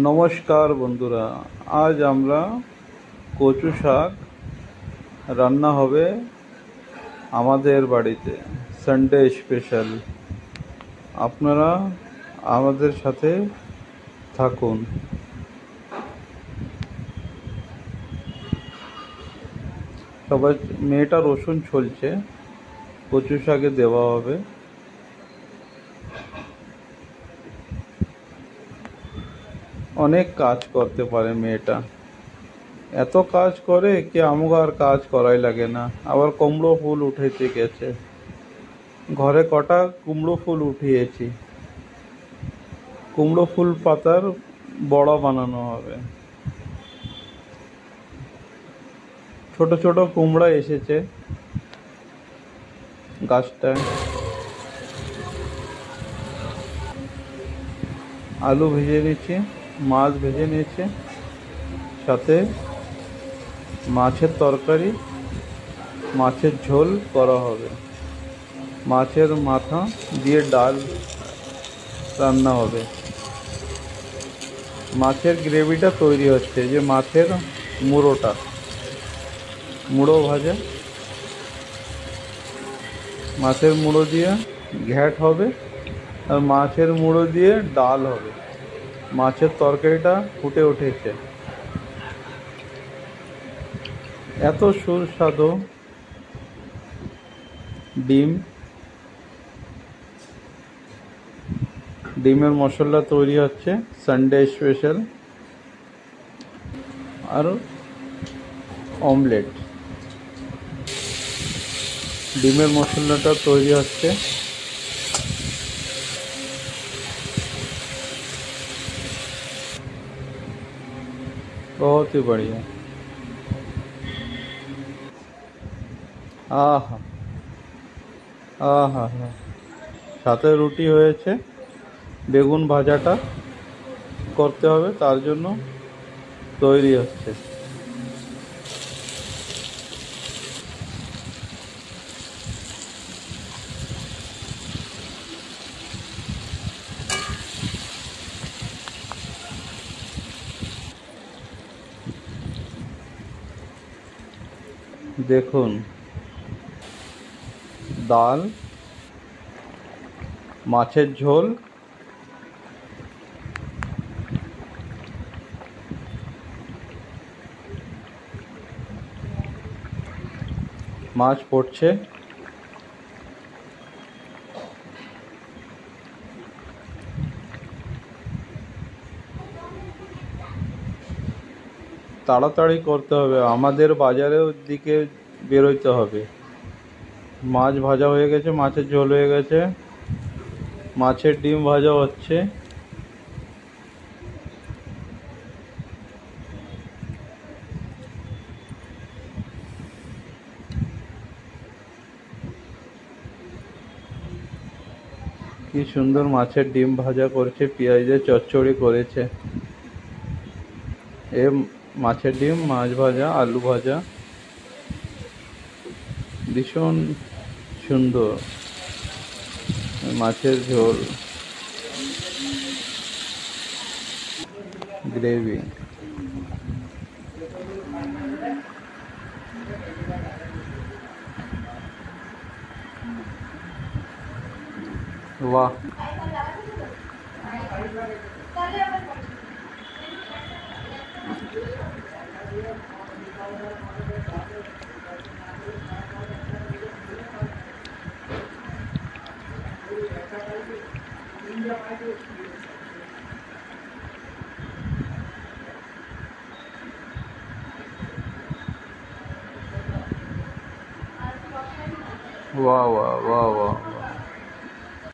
নমস্কার বন্ধুরা, আজ আমরা কচু শাক রান্না হবে আমাদের বাড়িতে, সানডে স্পেশাল। আপনারা আমাদের সাথে থাকুন। সবাই, মেয়েটা রসুন ছলছে, কচু শাকে দেওয়া হবে। অনেক কাজ করতে পারে মেয়েটা, এত কাজ করে কি আমাকে আর কাজ করাই লাগে না। আবার কুমড়ো ফুল উঠাইতে গেছে, ঘরে কটা কুমড়ো ফুল উঠিয়েছি, কুমড়ো ফুল পাতার বড়া বানানো হবে। ছোট ছোট কুমড়া এসেছে গাছটায়। আলু ভেজে নিচ্ছি, মাছ ভেজে নিয়েছে, সাথে মাছের তরকারি, মাছের ঝোল করা হবে, মাছের মাথা দিয়ে ডাল রান্না হবে। মাছের গ্রেভিটা তৈরি হচ্ছে, যে মাছের মুড়ো ভাজা, মাছের মুড়ো দিয়ে ঘ্যাট হবে, আর মাছের মুড়ো দিয়ে ডাল হবে। মাছের তরকারিটা ফুটে উঠেছে, এত সুস্বাদু। ডিমের মশলা তৈরি হচ্ছে, সানডে স্পেশাল। আর অমলেট, ডিমের মশলাটা তৈরি হচ্ছে। बहुत ही बढ़िया। আহা আহা হা, সাথে রুটি হয়েছে। বেগুন ভাজাটা করতে হবে, তার জন্য তৈরি হচ্ছে। দেখুন, ডাল, মাছের ঝোল, মাছ পড়ছে, তাড়াতাড়ি করতে হবে, আমাদের বাজারের দিকে বেরোতে হবে। মাছ ভাজা হয়ে গেছে, মাছের ঝোল হয়ে গেছে, মাছের ডিম ভাজা হচ্ছে। কি সুন্দর মাছের ডিম ভাজা করেছে, পেঁয়াজের চচ্চড়ি করেছে। এ মাছের ডিম, মাছ ভাজা, আলু ভাজা, ভীষণ সুন্দর। মাছের ঝোল, গ্রেভি, वाह। वाह वाह वाह वाह।